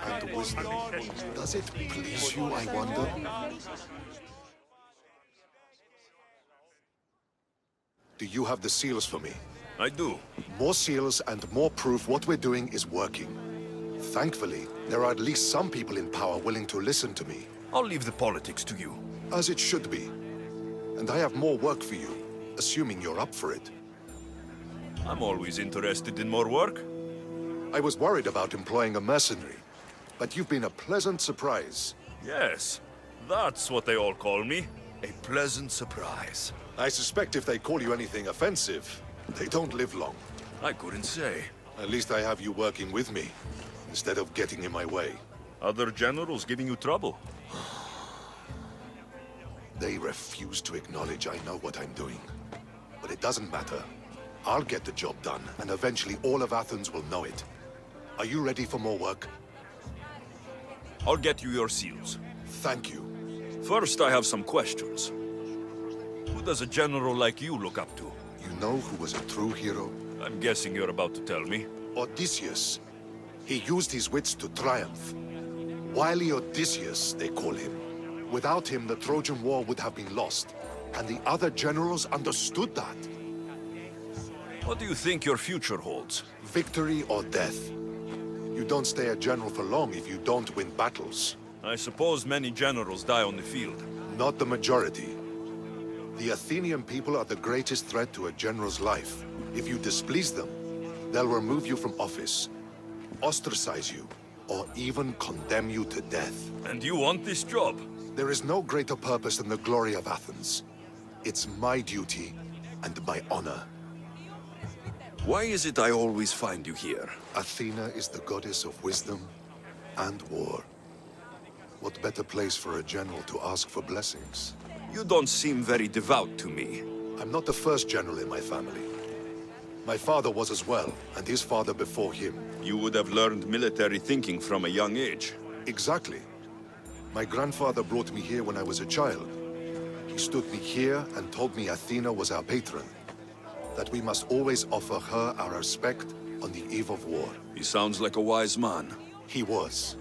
and wisdom. Does it please you, I wonder? Do you have the seals for me? I do. More seals and more proof what we're doing is working. Thankfully, there are at least some people in power willing to listen to me. I'll leave the politics to you. As it should be. And I have more work for you, assuming you're up for it. I'm always interested in more work. I was worried about employing a mercenary, but you've been a pleasant surprise. Yes, that's what they all call me. A pleasant surprise. I suspect if they call you anything offensive, they don't live long. I couldn't say. At least I have you working with me, instead of getting in my way. Other generals giving you trouble? They refuse to acknowledge I know what I'm doing. But it doesn't matter. I'll get the job done, and eventually all of Athens will know it. Are you ready for more work? I'll get you your seals. Thank you. First, I have some questions. Who does a general like you look up to? You know who was a true hero? I'm guessing you're about to tell me. Odysseus. He used his wits to triumph. Wily Odysseus, they call him. Without him, the Trojan War would have been lost. And the other generals understood that. What do you think your future holds? Victory or death. You don't stay a general for long if you don't win battles. I suppose many generals die on the field. Not the majority. The Athenian people are the greatest threat to a general's life. If you displease them, they'll remove you from office, ostracize you, or even condemn you to death. And you want this job? There is no greater purpose than the glory of Athens. It's my duty and my honor. Why is it I always find you here? Athena is the goddess of wisdom and war. What better place for a general to ask for blessings? You don't seem very devout to me. I'm not the first general in my family. My father was as well, and his father before him. You would have learned military thinking from a young age. Exactly. My grandfather brought me here when I was a child. He stood me here and told me Athena was our patron. That we must always offer her our respect on the eve of war. He sounds like a wise man. He was.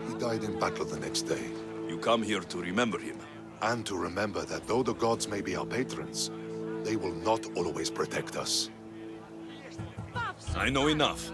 He died in battle the next day. You come here to remember him. And to remember that though the gods may be our patrons, they will not always protect us. I know enough.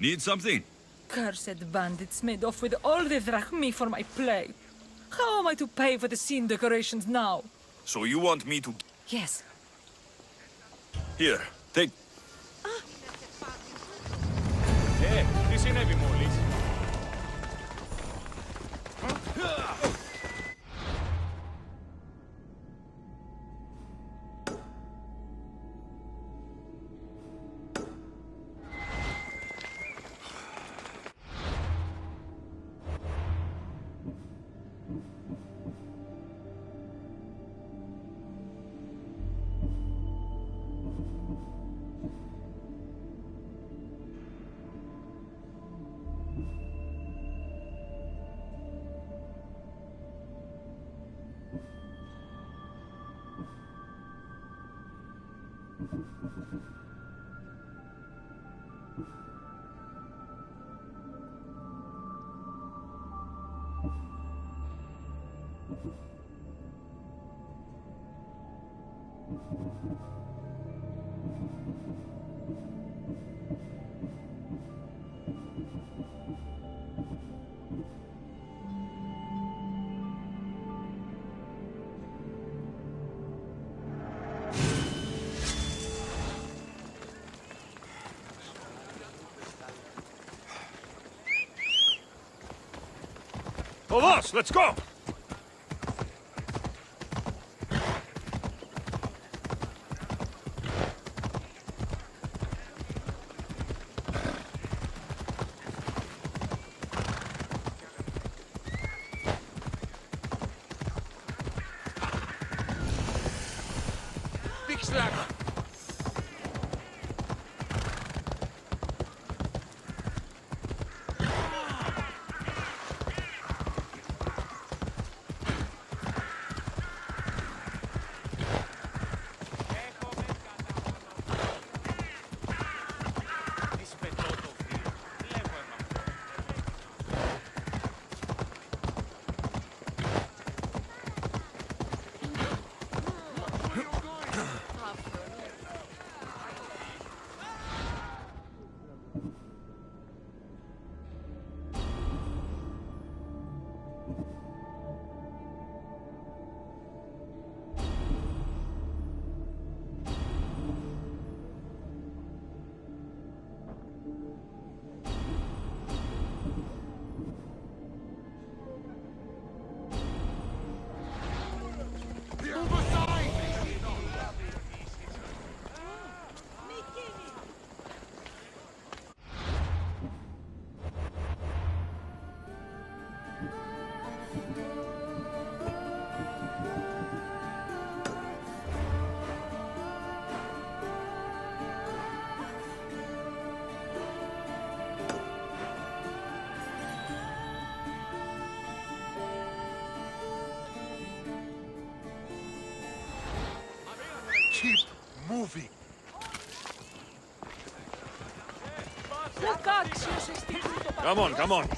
Need something? Cursed bandits made off with all the drachmi for my play. How am I to pay for the scene decorations now? So you want me to... Yes. Here, take... Τι συνέβη μόλις? Todos, let's go! Big slack! Keep moving. Come on, come on.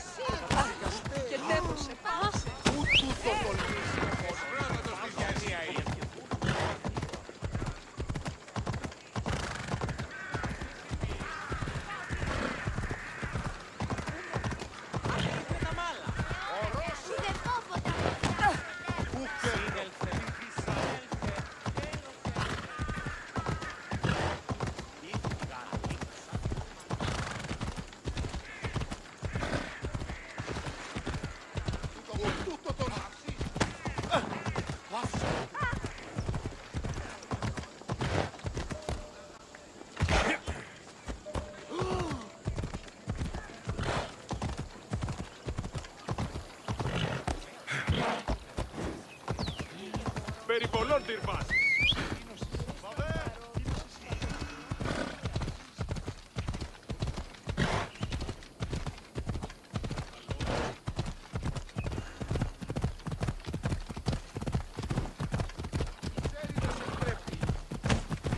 Περιπολών τυρπάς!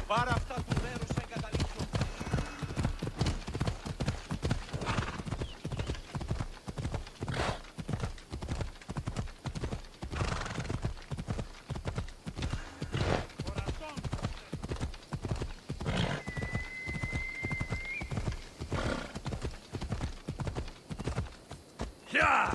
Πάρε αυτά του μέρους σε εγκαταλείψω. Yeah!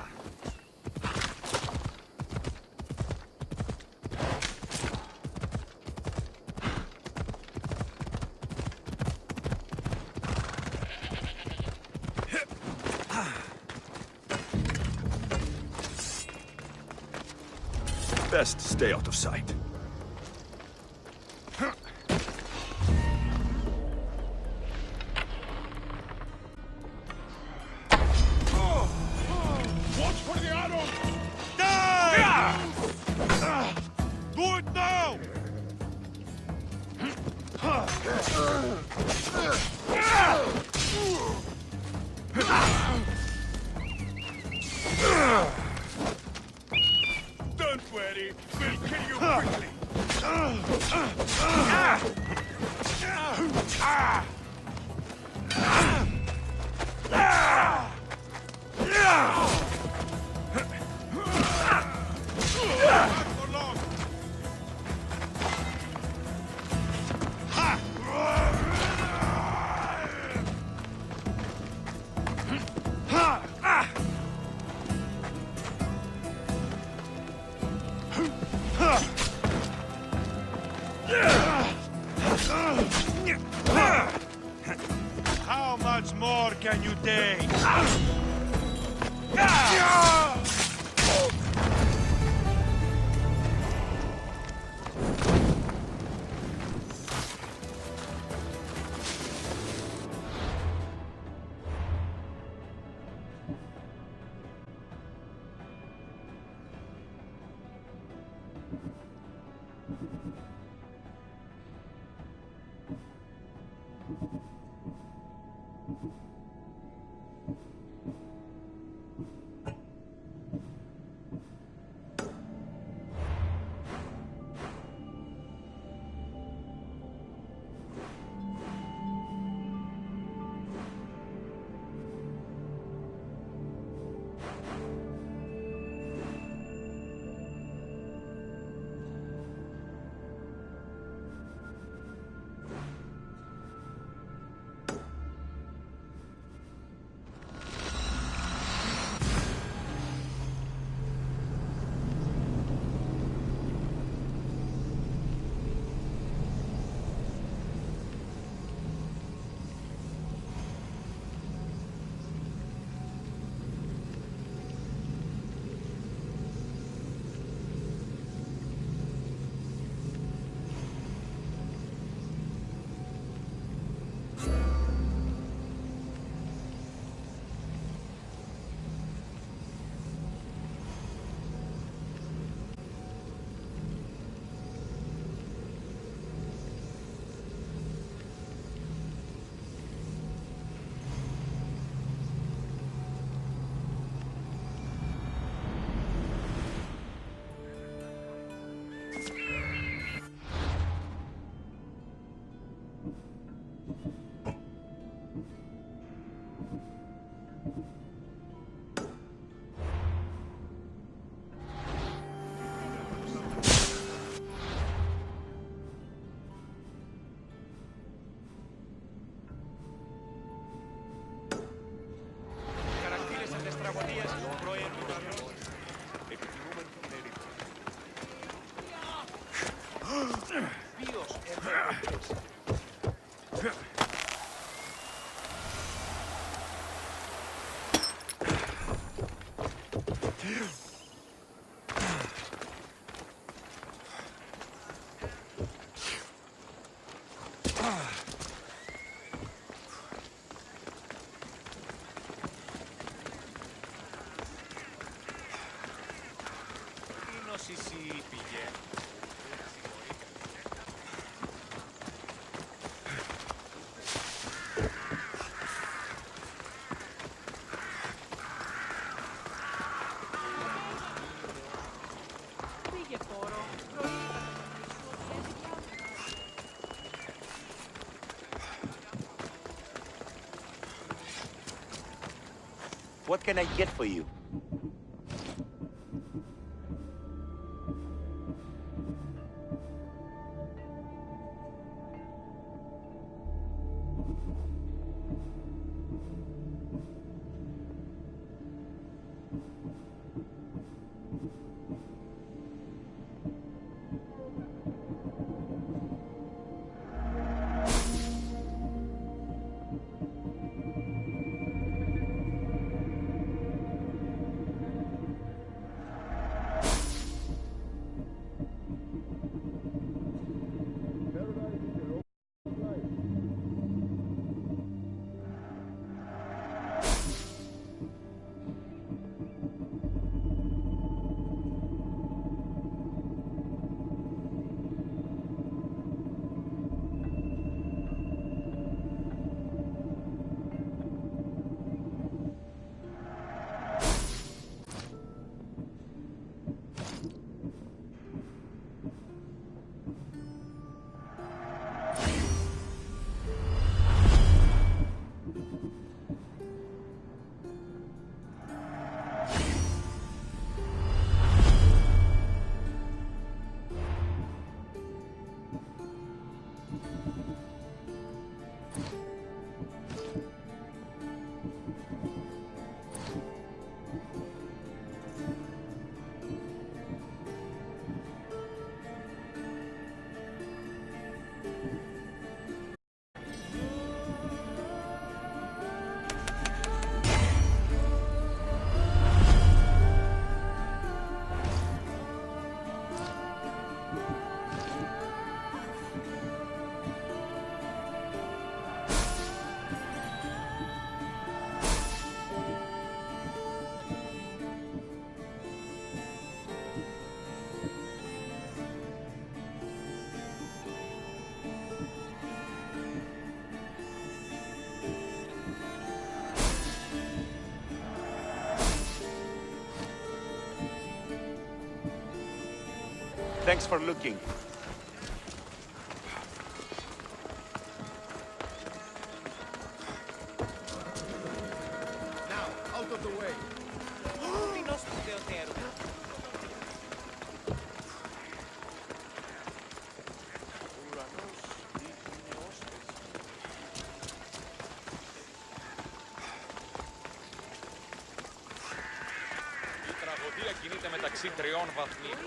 Best stay out of sight. Watch for the arrow! Do it now! Don't worry, we'll kill you quickly. Not for long. make a new day. What can I get for you? Thanks for looking. Now, out of the way. Η τραγωδία κινείται μεταξύ τριών βαθμίων.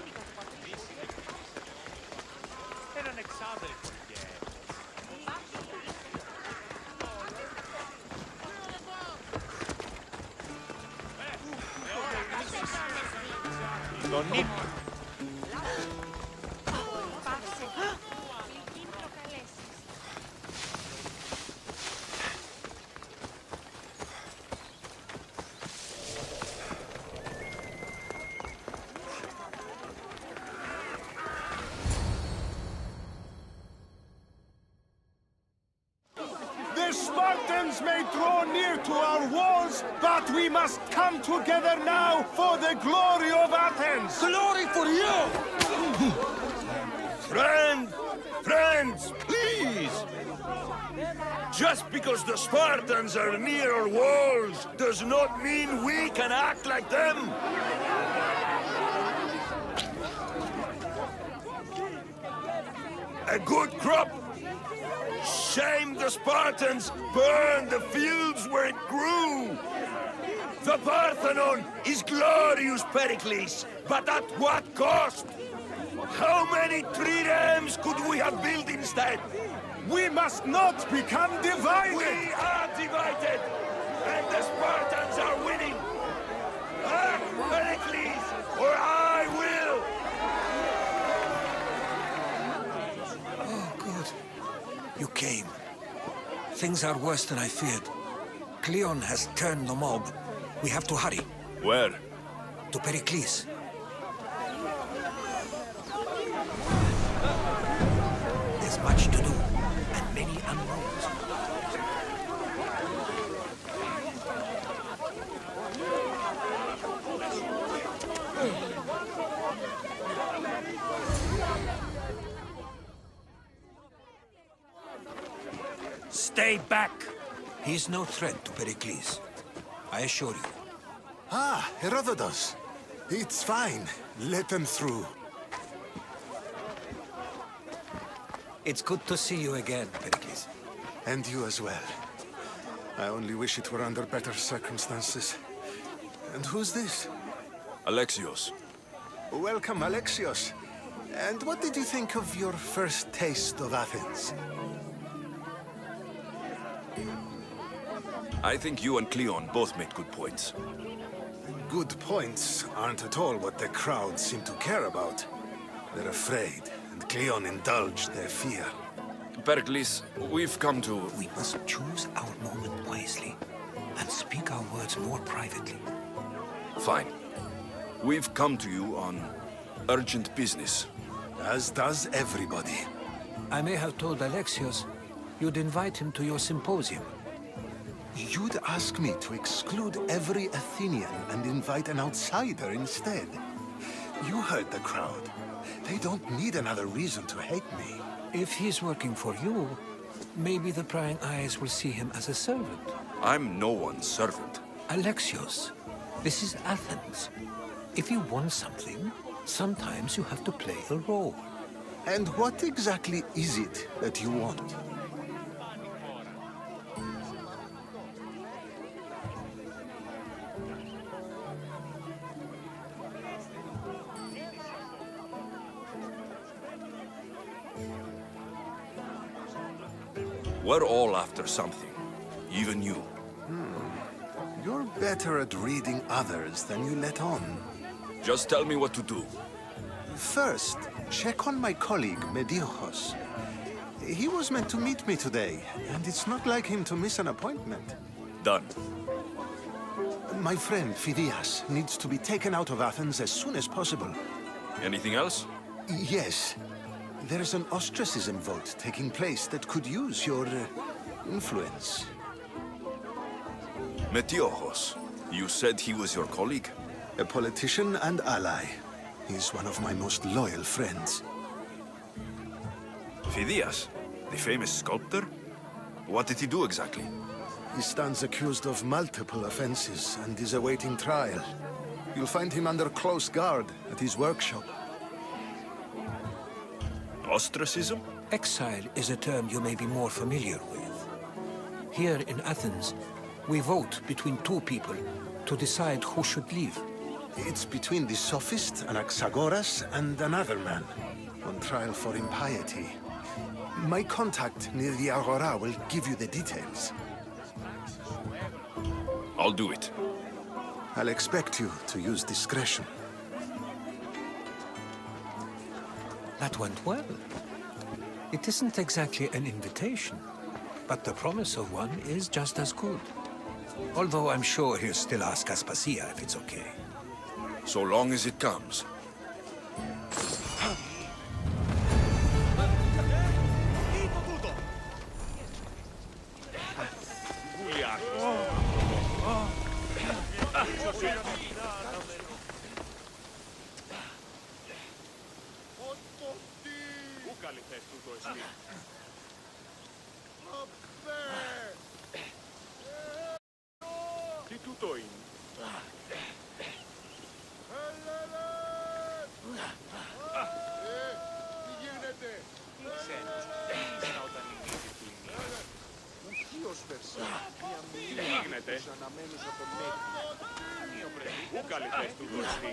Έναν εξάδελφο, Τον ύπνο. The Spartans may draw near to our walls, but we must come together now for the glory of Athens! Glory for you! Friends, please! Just because the Spartans are near our walls does not mean we can act like them! A good crop? Shame the Spartans burned the fields where it grew! The Parthenon is glorious, Pericles, but at what cost? How many triremes could we have built instead? We must not become divided! We are divided, and the Spartans are winning! Act, Pericles, or I will! Oh, good. You came. Things are worse than I feared. Cleon has turned the mob. We have to hurry. Where? To Pericles. There's much to do, and many unknowns. Stay back! He's no threat to Pericles. I assure you. Ah, Herodotus. It's fine. Let them through. It's good to see you again, Pericles. And you as well. I only wish it were under better circumstances. And who's this? Alexios. Welcome, Alexios. And what did you think of your first taste of Athens? I think you and Cleon both made good points. Good points aren't at all what the crowd seem to care about. They're afraid, and Cleon indulged their fear. Pericles, we've come to... We must choose our moment wisely and speak our words more privately. Fine. We've come to you on urgent business. As does everybody. I may have told Alexios you'd invite him to your symposium. You'd ask me to exclude every Athenian and invite an outsider instead. You heard the crowd. They don't need another reason to hate me. If he's working for you, maybe the prying eyes will see him as a servant. I'm no one's servant. Alexios, this is Athens. If you want something, sometimes you have to play a role. And what exactly is it that you want? We're all after something. Even you. You're better at reading others than you let on. Just tell me what to do. First, check on my colleague, Mediochos. He was meant to meet me today, and it's not like him to miss an appointment. Done. My friend, Phidias, needs to be taken out of Athens as soon as possible. Anything else? Yes. There's an ostracism vote taking place that could use your influence. Metiochos. You said he was your colleague? A politician and ally. He's one of my most loyal friends. Phidias, the famous sculptor? What did he do exactly? He stands accused of multiple offenses and is awaiting trial. You'll find him under close guard at his workshop. Ostracism? Exile is a term you may be more familiar with. Here in Athens, we vote between two people to decide who should leave. It's between the sophist, Anaxagoras, and another man, on trial for impiety. My contact near the Agora will give you the details. I'll do it. I'll expect you to use discretion. That went well. It isn't exactly an invitation, but the promise of one is just as good. Although I'm sure he'll still ask Aspasia if it's okay. So long as it comes. Πού καλυφθές τούτο εσύ. Τι τούτο είναι. Τι ξένος, τι ήστα όταν η μύτη του είναι. Τι γίνεται. Πού καλυφθές τούτο εσύ.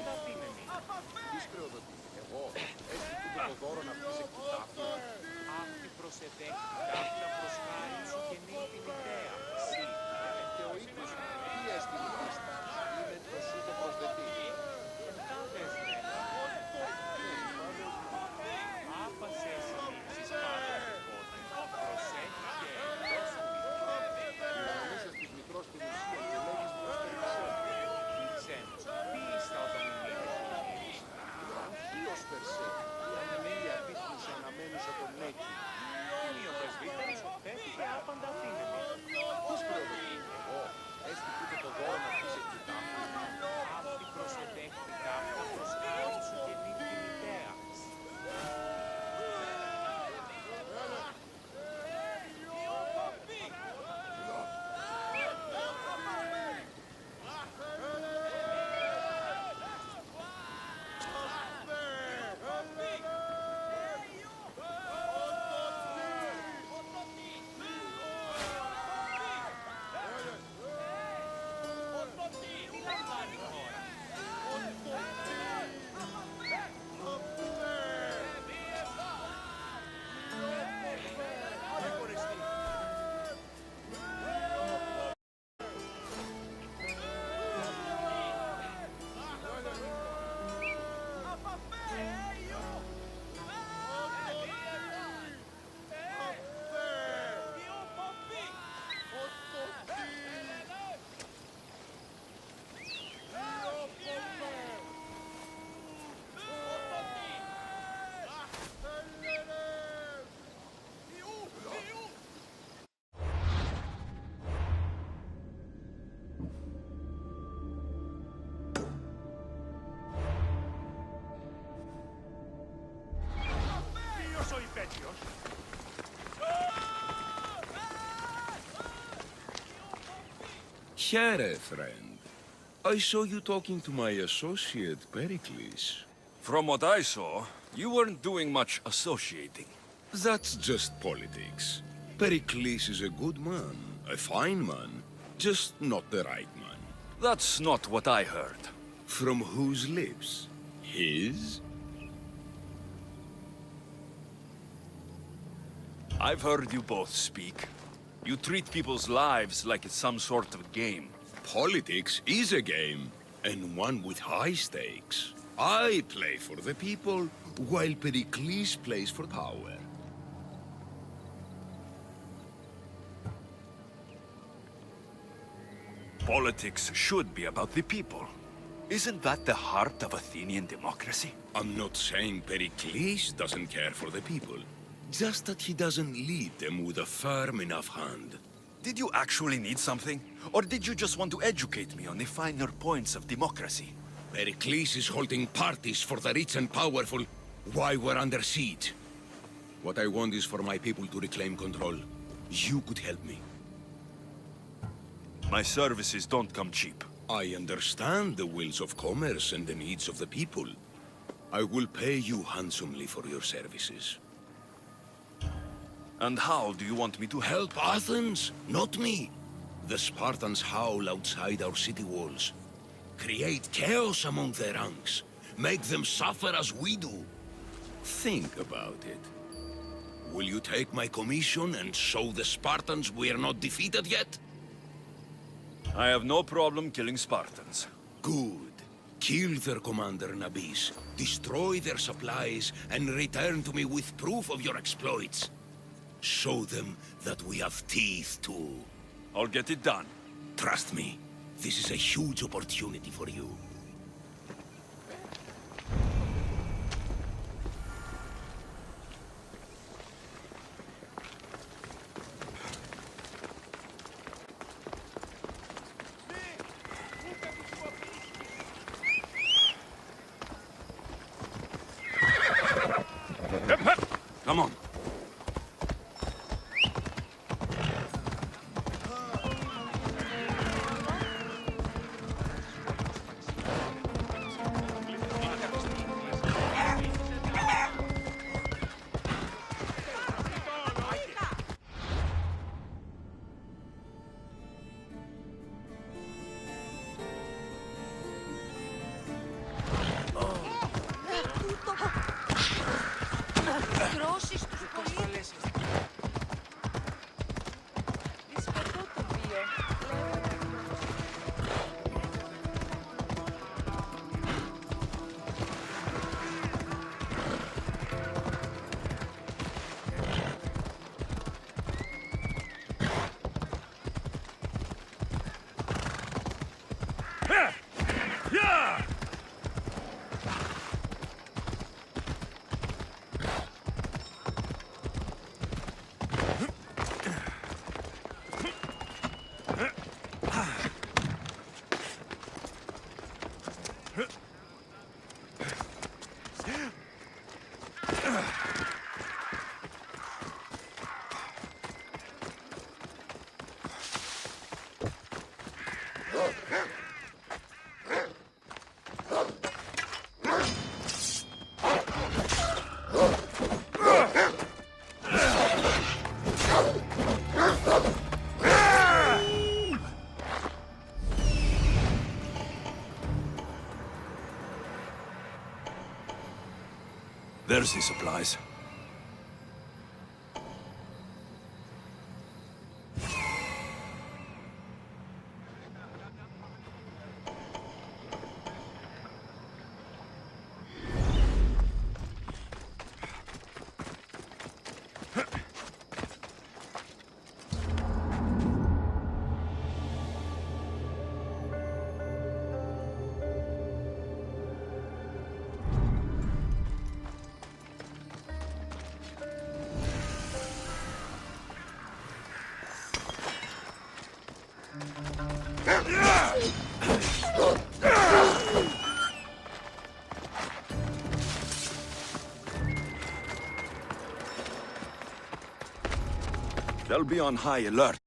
Αυτή προσετέχει κάποια προς χάρη σου και νύει την ιδέα. Συ. Και ο οίκος μου, τι έστειλε πίστα. Είναι το σου το προσδετή. Εντάδες μένα. Άπασες λήψεις πάντα τυπώτα. Προσέχει και εντός του. Είσαι της μικρός την ουσία και λέγεις προστερισέ. Τι ξένος, τι ήστα όταν η μύτη του είναι. Ως περσέ. Είναι ο πρεσβύτερος, πέφυγε άπαντα αφήνεται. Πώς προδοτεί εγώ, έστει τούτο το δώρο να πεις εκτιτά. Αυτή προσετέχει κάποια προς χάρη σου και νύει την ιδέα. Ποιος ο υπέτειος. Here, friend. I saw you talking to my associate, Pericles. From what I saw, you weren't doing much associating. That's just politics. Pericles is a good man, a fine man, just not the right man. That's not what I heard. From whose lips? His? I've heard you both speak. You treat people's lives like it's some sort of game. Politics is a game, and one with high stakes. I play for the people, while Pericles plays for power. Politics should be about the people. Isn't that the heart of Athenian democracy? I'm not saying Pericles doesn't care for the people, just that he doesn't lead them with a firm enough hand. Did you actually need something? Or did you just want to educate me on the finer points of democracy? Pericles is holding parties for the rich and powerful while we're under siege. What I want is for my people to reclaim control. You could help me. My services don't come cheap. I understand the wills of commerce and the needs of the people. I will pay you handsomely for your services. And how do you want me to help? Help Athens, not me. The Spartans howl outside our city walls. Create chaos among their ranks. Make them suffer as we do. Think about it. Will you take my commission and show the Spartans we are not defeated yet? I have no problem killing Spartans. Good. Kill their commander Nabis, destroy their supplies, and return to me with proof of your exploits. Show them that we have teeth too. I'll get it done. Trust me, this is a huge opportunity for you. Come on. Κρώσεις τους πολίτες. Δυσπερτό το βίο. There's the supplies. They'll be on high alert.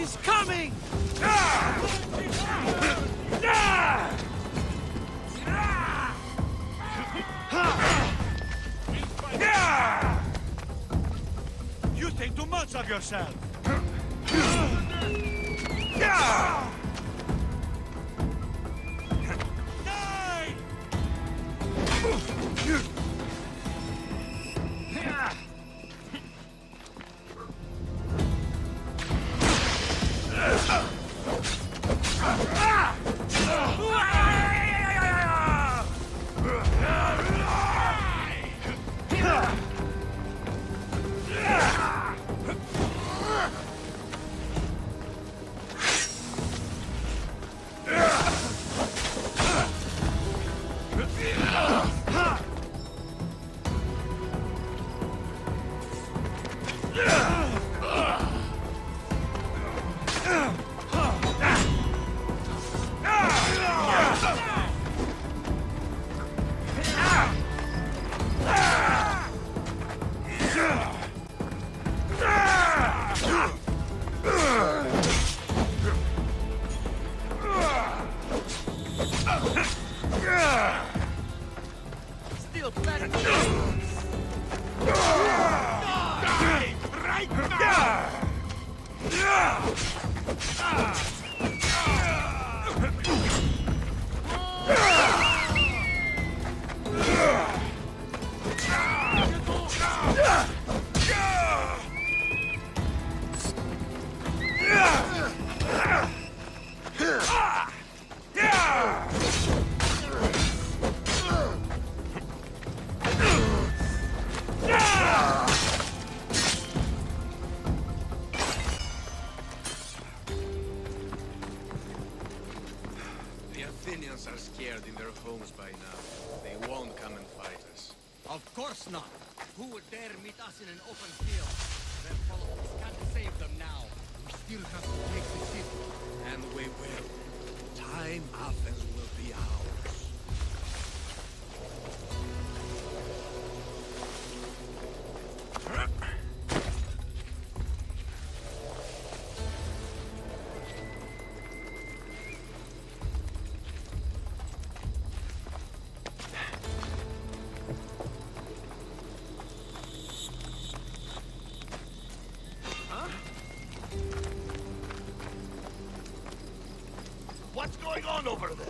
is coming! You think too much of yourself! Die! Still planning. Die! Right now! The Athenians are scared in their homes by now. They won't come and fight us. Of course not. Who would dare meet us in an open field? Their followers can't save them now. We still have to take the city. And we will. Time Athens will be ours. What's going on over there?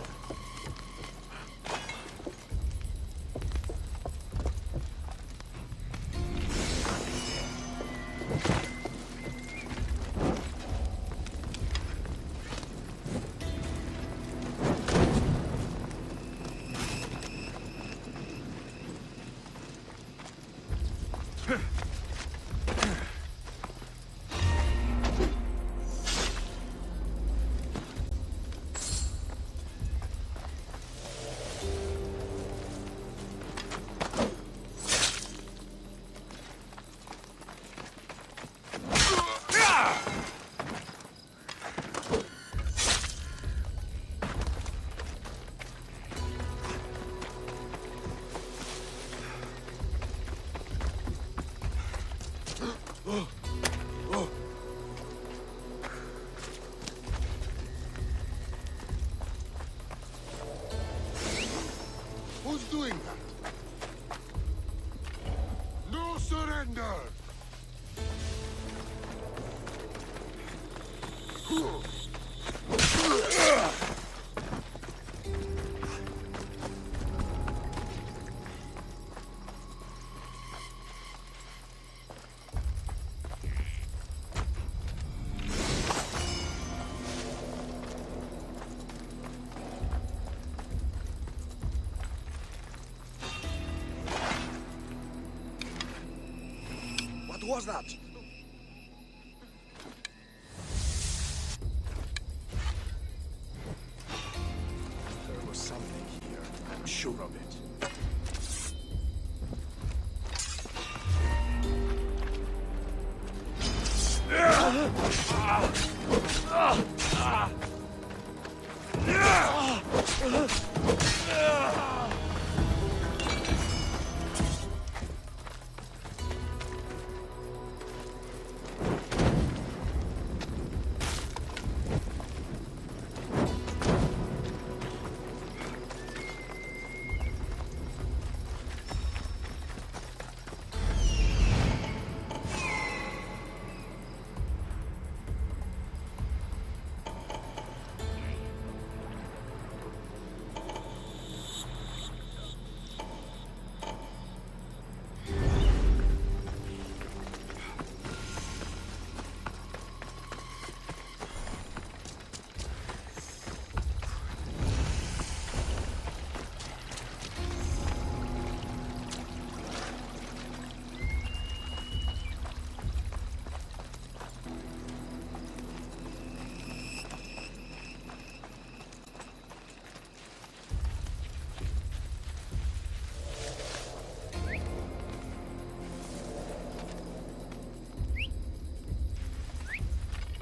Who's doing that? No surrender! What was that? There was something here. I'm sure of it.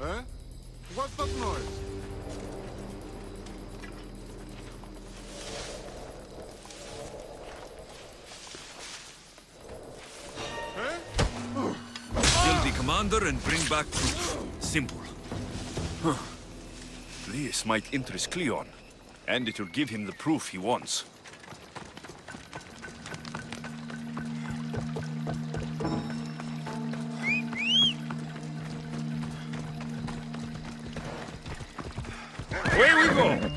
Eh? What's that noise? Kill the commander and bring back proof. Simple. Huh. This might interest Cleon, and it will give him the proof he wants. Away we go!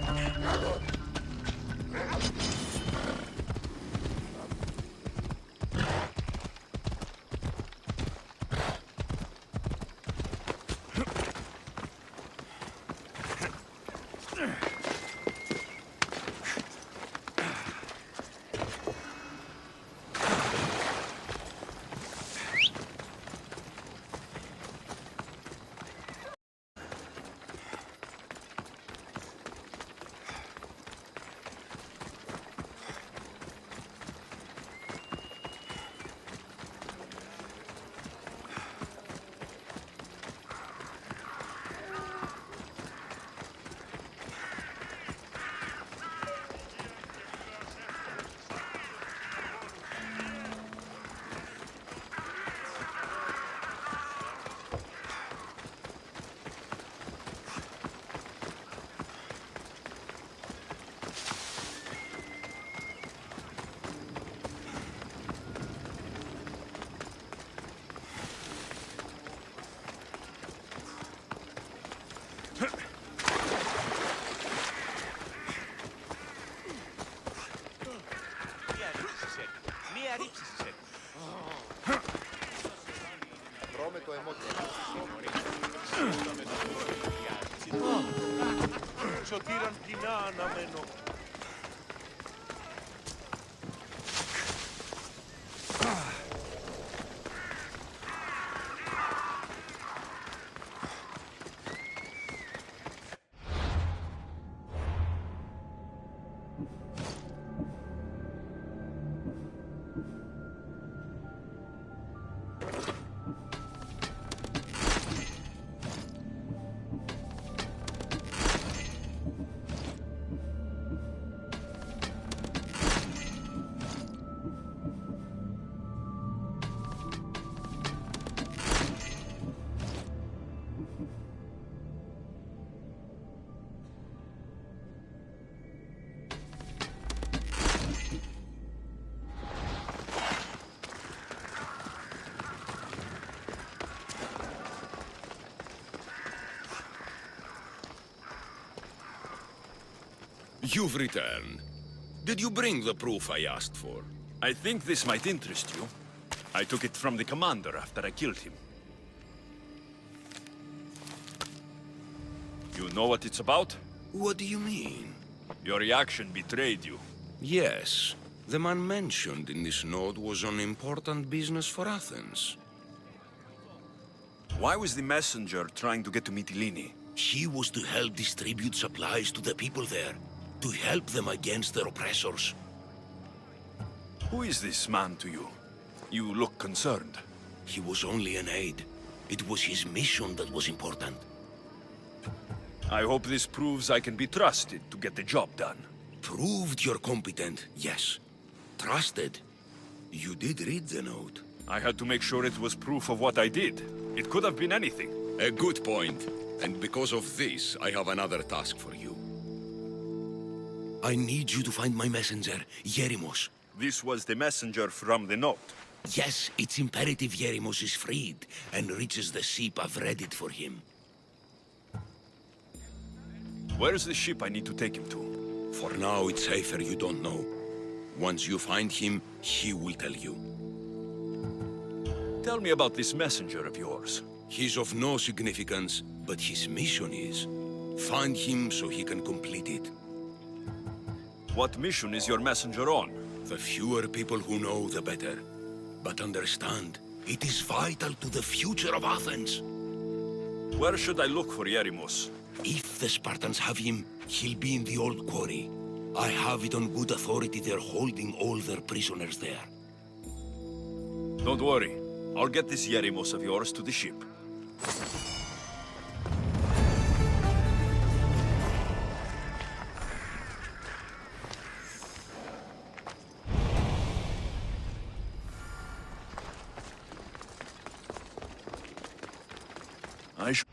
Σωτήραν κοινά αναμένω. You've returned. Did you bring the proof I asked for? I think this might interest you. I took it from the commander after I killed him. You know what it's about? What do you mean? Your reaction betrayed you. Yes. The man mentioned in this note was on important business for Athens. Why was the messenger trying to get to Mytilene? He was to help distribute supplies to the people there, to help them against their oppressors. Who is this man to you? You look concerned. He was only an aide. It was his mission that was important. I hope this proves I can be trusted to get the job done. Proved you're competent, yes. Trusted. You did read the note. I had to make sure it was proof of what I did. It could have been anything. A good point. And because of this, I have another task for you. I need you to find my messenger, Yerimos. This was the messenger from the note. Yes, it's imperative Yerimos is freed and reaches the ship I've readied for him. Where's the ship I need to take him to? For now, it's safer you don't know. Once you find him, he will tell you. Tell me about this messenger of yours. He's of no significance, but his mission is. Find him so he can complete it. What mission is your messenger on? The fewer people who know, the better. But understand, it is vital to the future of Athens. Where should I look for Yerimos? If the Spartans have him, he'll be in the old quarry. I have it on good authority they're holding all their prisoners there. Don't worry. I'll get this Yerimos of yours to the ship. I sh-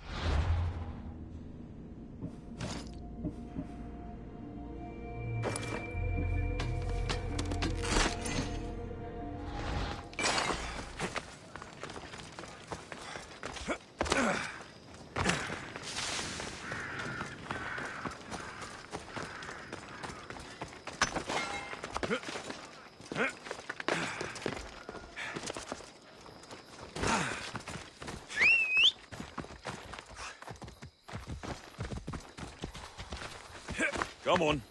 Come on.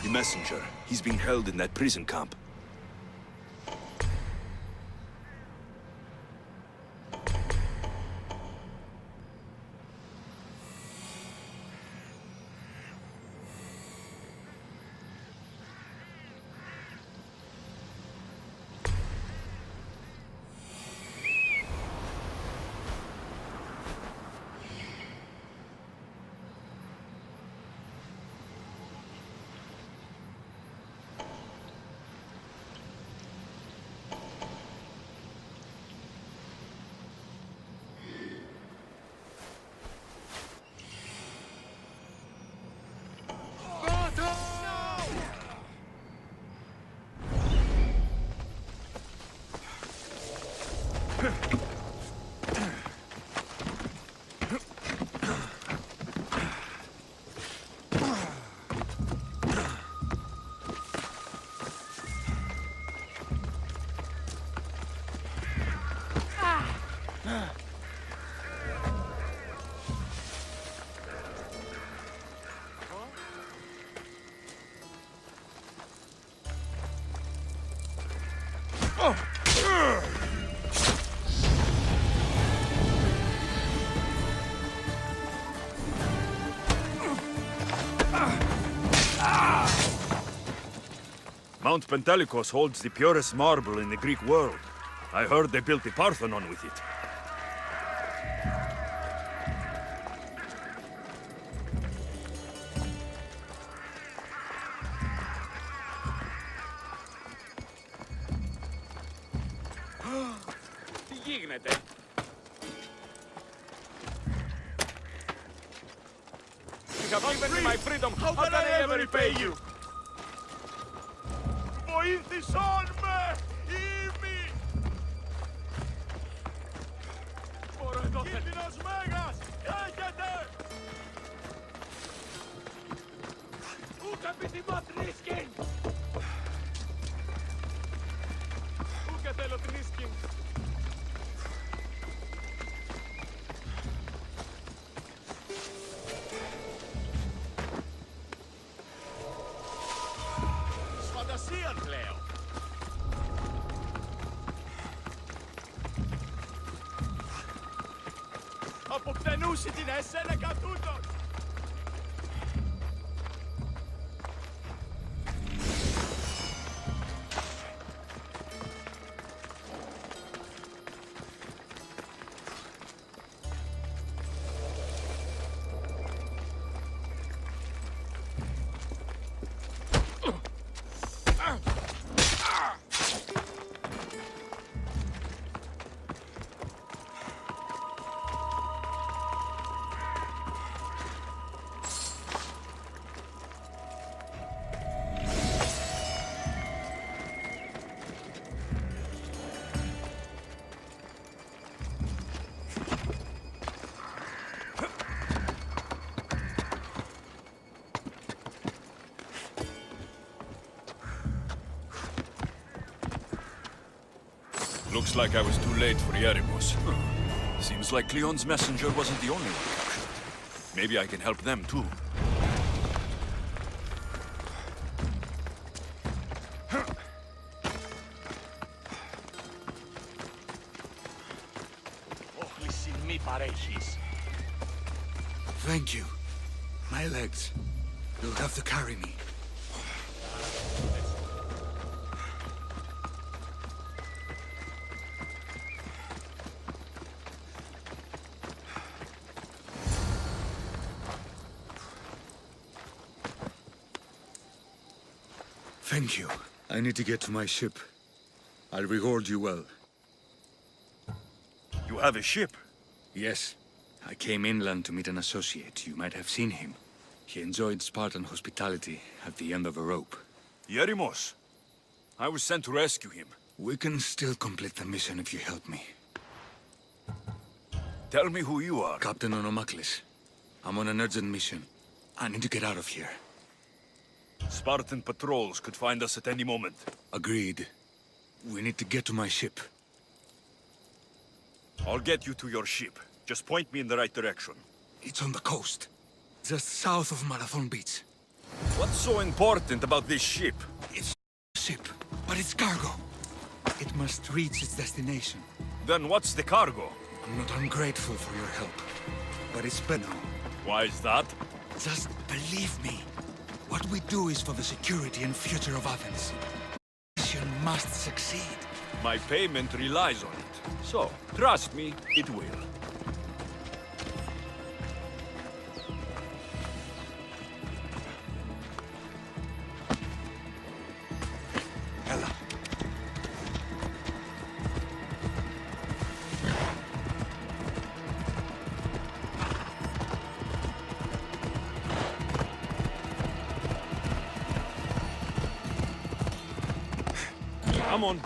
The messenger. He's being held in that prison camp. Mount Pentelicus holds the purest marble in the Greek world. I heard they built the Parthenon with it. Τι γίνεται? You have given me my freedom. How can I ever repay you? Βοήθησόν με! Είμαι! Κίνδυνος μέγας! Έχετε! Ούτε επιθυμώ θρήσκην! Ούτε θέλω θρήσκην! Σφαντασία κλαίω! Αποκτενούσε την εσένα κατούτος! Looks like I was too late for Erebus. Seems like Cleon's messenger wasn't the only one captured. Maybe I can help them too. mi pareixis. Thank you. My legs. You'll have to carry me. Thank you. I need to get to my ship. I'll reward you well. You have a ship? Yes. I came inland to meet an associate. You might have seen him. He enjoyed Spartan hospitality at the end of a rope. Yerimos. I was sent to rescue him. We can still complete the mission if you help me. Tell me who you are. Captain Onomaklis. I'm on an urgent mission. I need to get out of here. Spartan patrols could find us at any moment. Agreed. We need to get to my ship. I'll get you to your ship. Just point me in the right direction. It's on the coast. Just south of Marathon Beach. What's so important about this ship? It's a ship, but it's cargo. It must reach its destination. Then what's the cargo? I'm not ungrateful for your help, but it's better. Why is that? Just believe me. What we do is for the security and future of Athens. The mission must succeed. My payment relies on it. So, trust me, it will. Ella. Come on.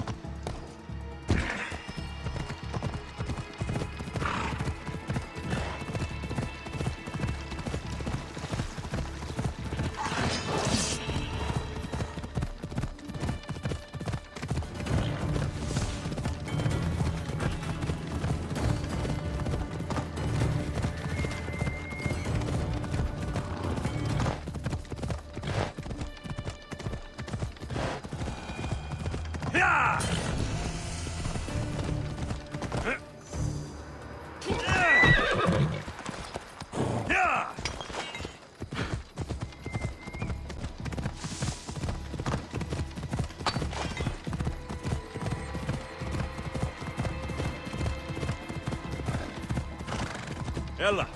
Ella.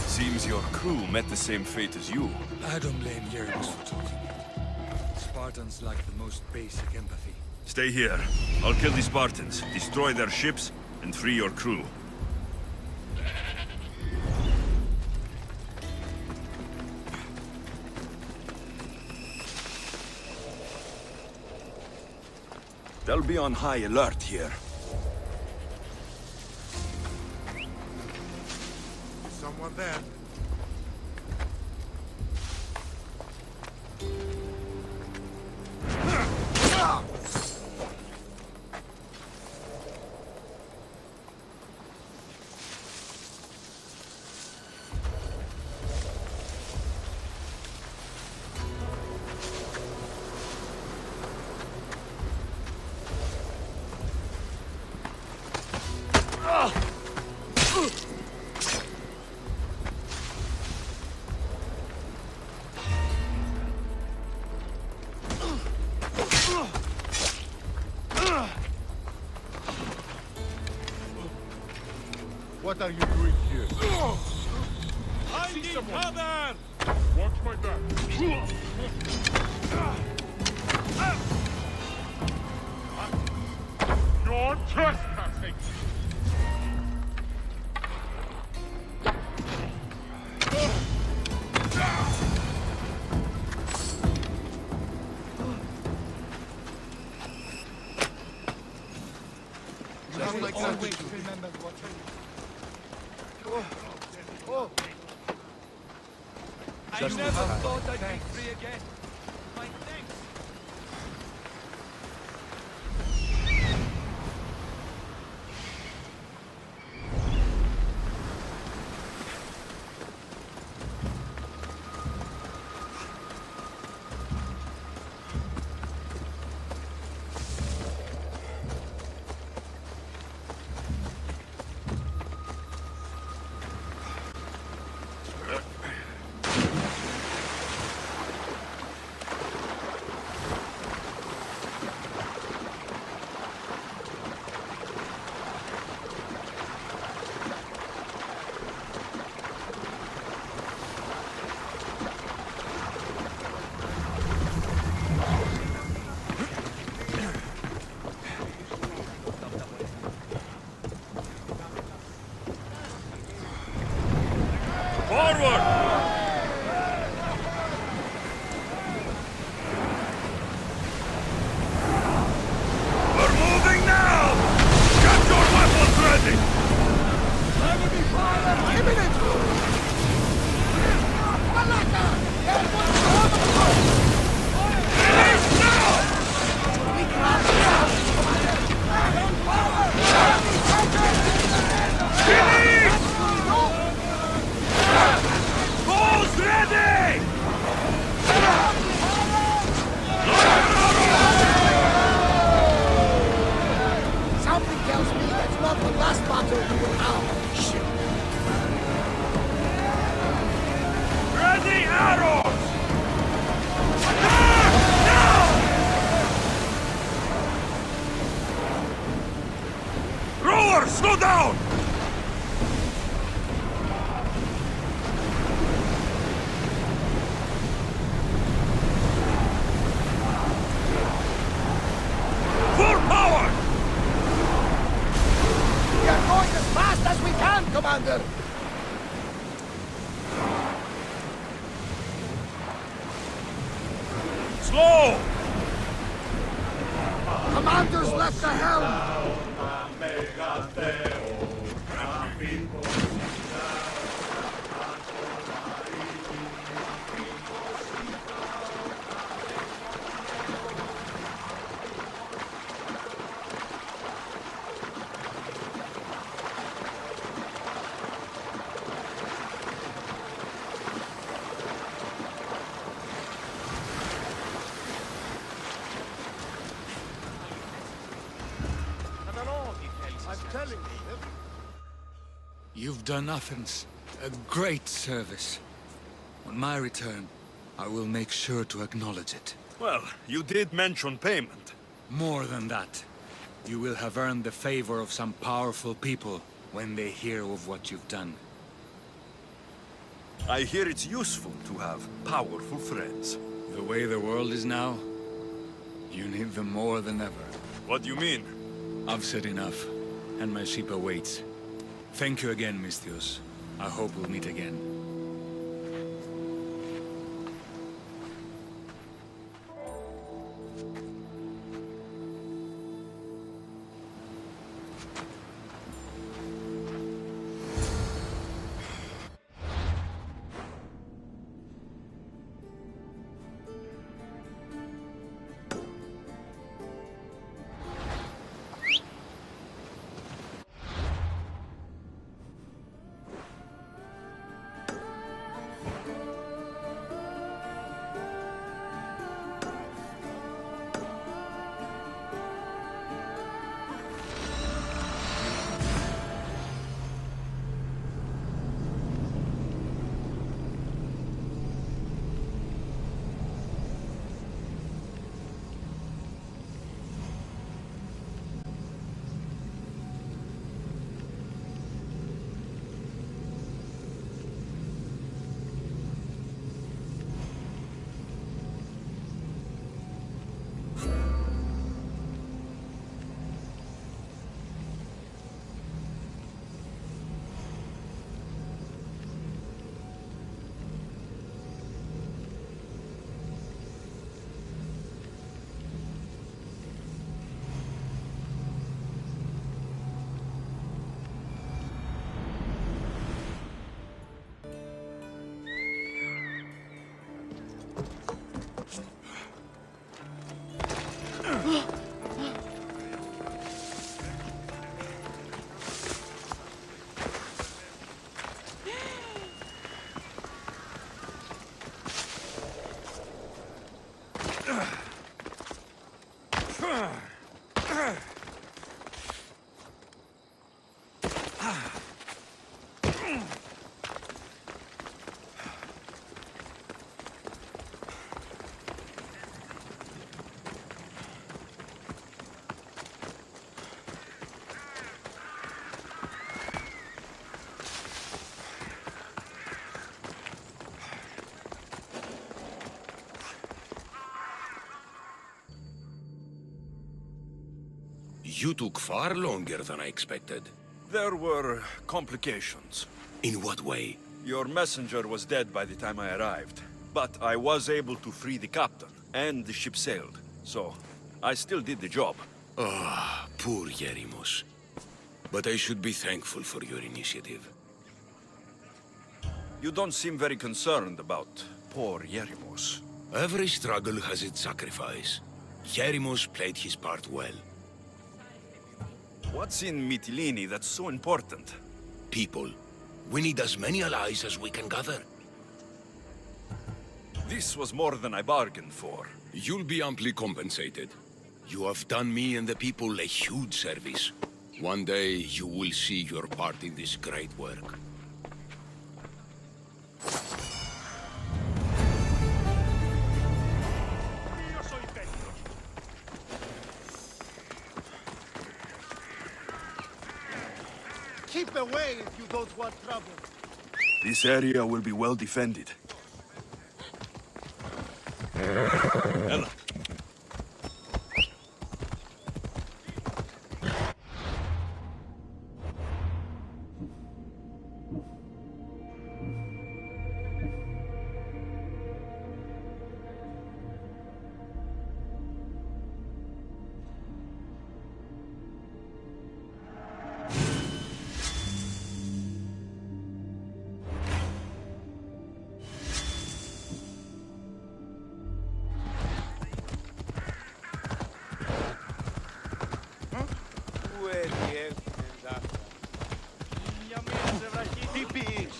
Seems your crew met the same fate as you. I don't blame Yerimos for talking. Spartans lack the most basic empathy. Stay here. I'll kill the Spartans, destroy their ships, and free your crew. They'll be on high alert here. Someone there. What are you doing here? I need cover! Watch my back. You're trespassing! Just like that. Remember what I never thought I'd be free again. My thanks. Forward! We're moving now! Get your weapons ready! There will be fire imminent! Bows ready! Something tells me that's not the last battle we will have. Shit. Ready arrows! Now! Rowers, slow down! Full power! We are going as fast as we can, Commander! Slow! Commander's left the helm! You've done Athens a great service. On my return, I will make sure to acknowledge it. Well, you did mention payment. More than that, you will have earned the favor of some powerful people when they hear of what you've done. I hear it's useful to have powerful friends. The way the world is now, you need them more than ever. What do you mean? I've said enough, and my ship awaits. Thank you again, Misthios. I hope we'll meet again. You took far longer than I expected. There were complications. In what way? Your messenger was dead by the time I arrived, but I was able to free the captain, and the ship sailed, so I still did the job. Ah, poor Yerimos. But I should be thankful for your initiative. You don't seem very concerned about poor Yerimos. Every struggle has its sacrifice. Yerimos played his part well. What's in Mytilene that's so important? People. We need as many allies as we can gather. This was more than I bargained for. You'll be amply compensated. You have done me and the people a huge service. One day, you will see your part in this great work. Keep away if you don't want trouble. This area will be well defended. Τι πεις?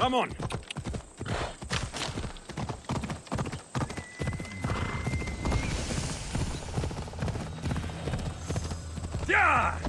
Come on! Yeah!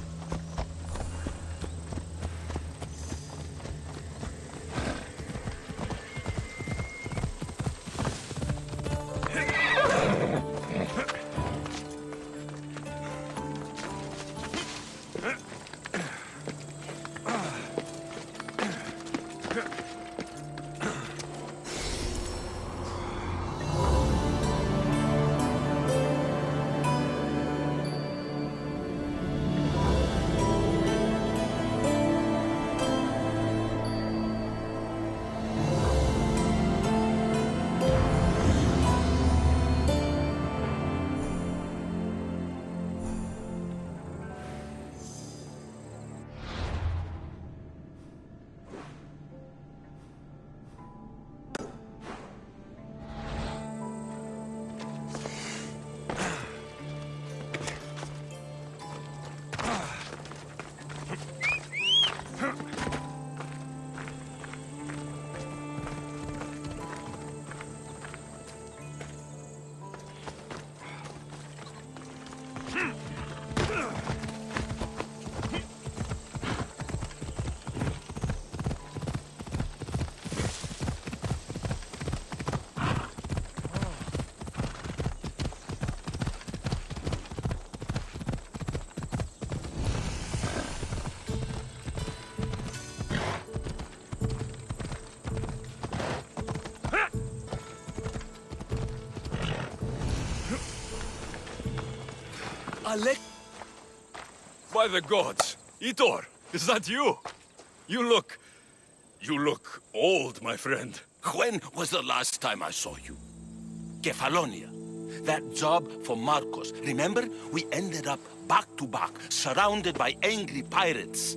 Alec? By the gods! Itor, is that you? You look old, my friend. When was the last time I saw you? Kefalonia. That job for Marcos. Remember? We ended up back to back, surrounded by angry pirates.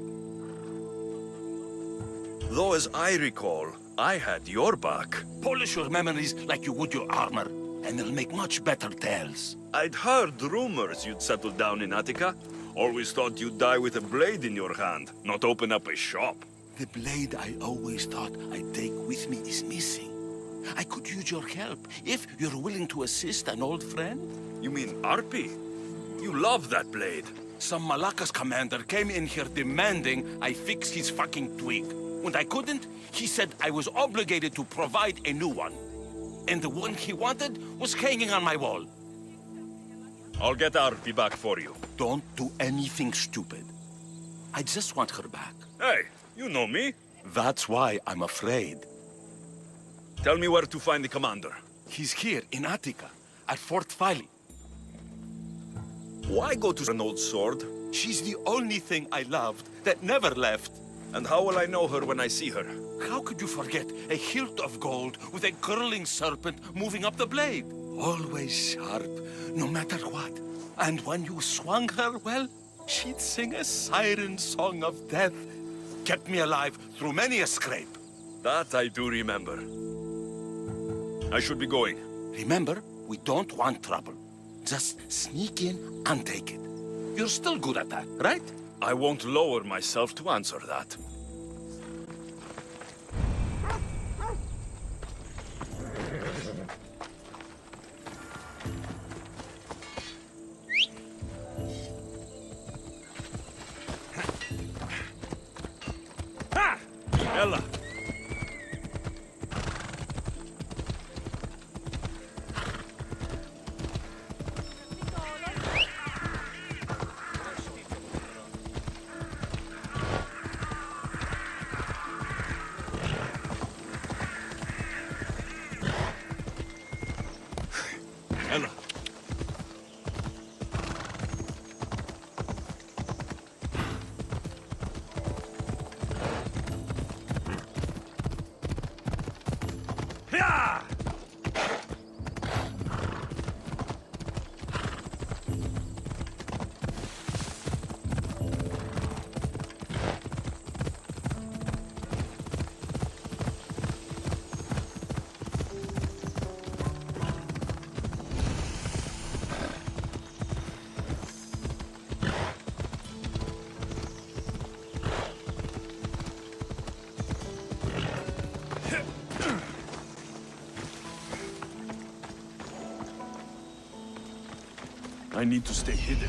Though as I recall, I had your back. Polish your memories like you would your armor, and they'll make much better tales. I'd heard rumors you'd settled down in Attica. Always thought you'd die with a blade in your hand, not open up a shop. The blade I always thought I'd take with me is missing. I could use your help if you're willing to assist an old friend. You mean Arpi? You love that blade. Some Malakas commander came in here demanding I fix his fucking twig. When I couldn't, he said I was obligated to provide a new one. And the one he wanted was hanging on my wall. I'll get Arpi back for you. Don't do anything stupid. I just want her back. Hey, you know me. That's why I'm afraid. Tell me where to find the commander. He's here in Attica, at Fort Phili. Why go to an old sword? She's the only thing I loved that never left. And how will I know her when I see her? How could you forget a hilt of gold with a curling serpent moving up the blade? Always sharp, no matter what. And when you swung her, well, she'd sing a siren song of death. Kept me alive through many a scrape. That I do remember. I should be going. Remember, we don't want trouble. Just sneak in and take it. You're still good at that, right? I won't lower myself to answer that. Ha! Ella! Ella! Yeah! I need to stay hidden.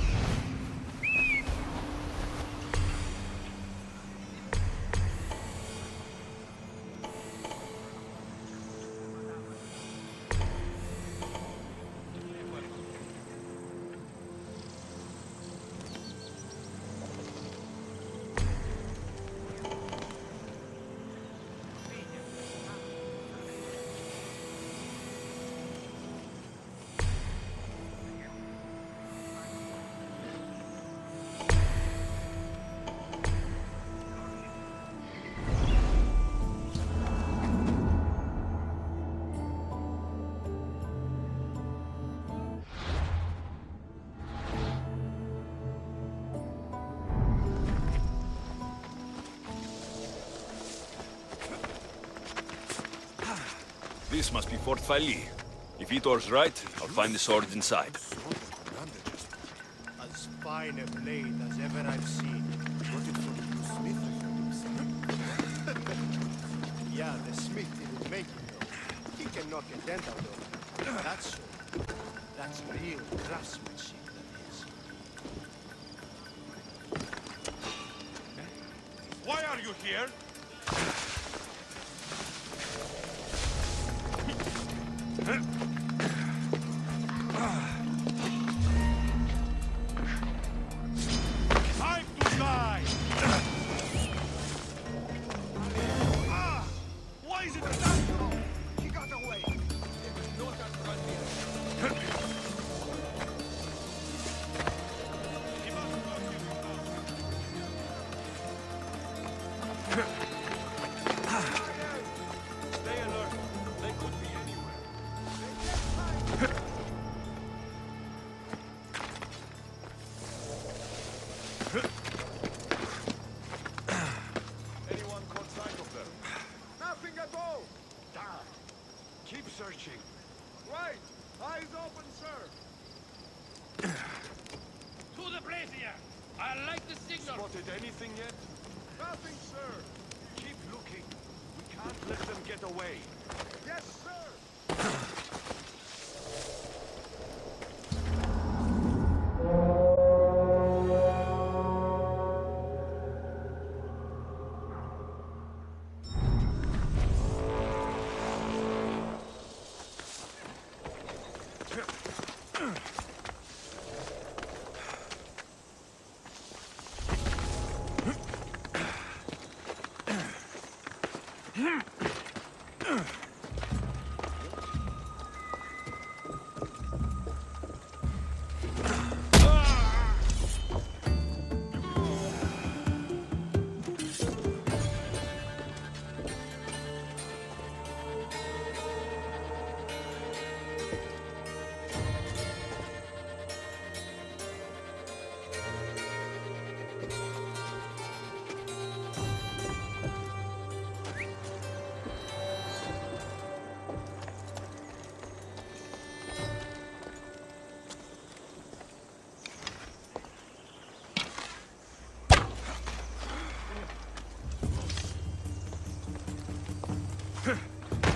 This must be Fort Phili. If Vitor's right, I'll find the sword inside. As fine a blade as ever I've seen. Got it from the smith, Yeah, the smith didn't make it though. He can knock a dent out of it. That's so. That's real craftsmanship, that is. Why are you here? Time to die! Why is it that? He got away! There was no time to run here. Stay alert. They could be anywhere. Anyone caught sight of them? Nothing at all! Damn! Keep searching. Right! Eyes open, sir! To the brazier! I like the signal! Spotted anything yet? Nothing, sir! Keep looking. We Can't let them get away. Yes, sir!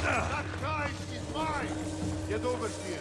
That guy is mine! Get over here.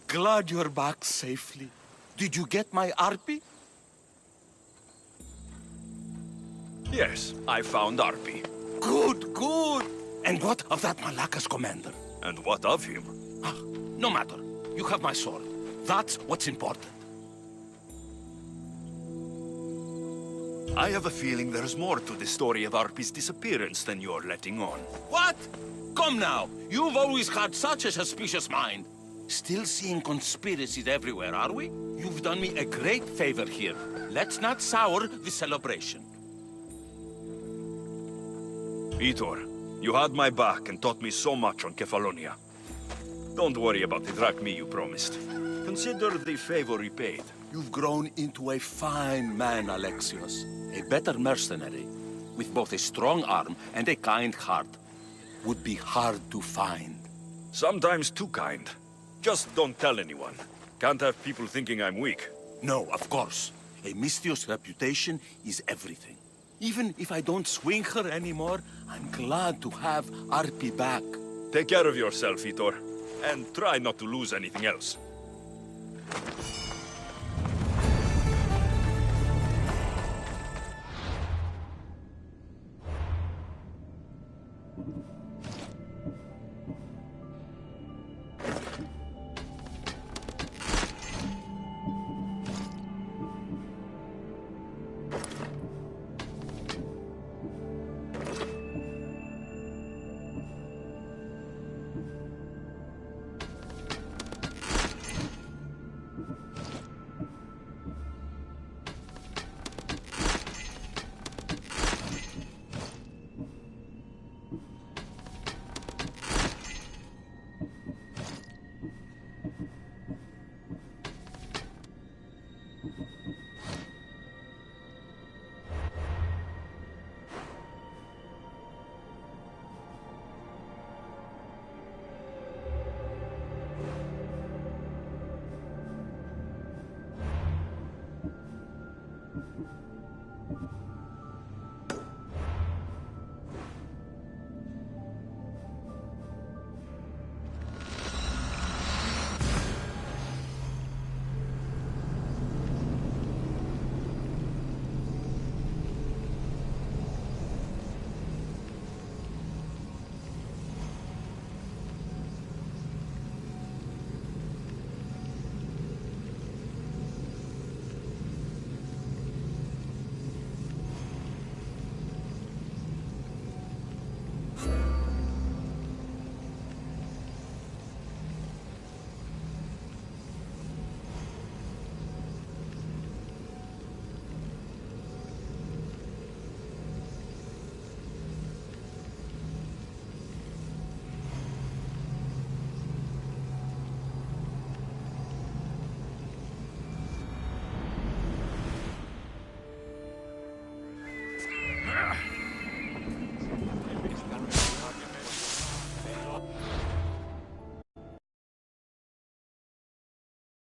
Glad you're back safely. Did you get my Arpy? Yes, I found Arpy. Good, good. And what of that Malaka's commander? And what of him? Ah, no matter. You have my sword. That's what's important. I have a feeling there's more to the story of Arpy's disappearance than you're letting on. What? Come now. You've always had such a suspicious mind. Still seeing conspiracies everywhere, are we? You've done me a great favor here. Let's not sour the celebration. Vitor, you had my back and taught me so much on Kefalonia. Don't worry about the drachmi you promised. Consider the favor repaid. You've grown into a fine man, Alexios. A better mercenary, with both a strong arm and a kind heart, would be hard to find. Sometimes too kind. Just don't tell anyone. Can't have people thinking I'm weak. No, of course. A Misthios reputation is everything. Even if I don't swing her anymore, I'm glad to have Arpy back. Take care of yourself, Vitor. And try not to lose anything else.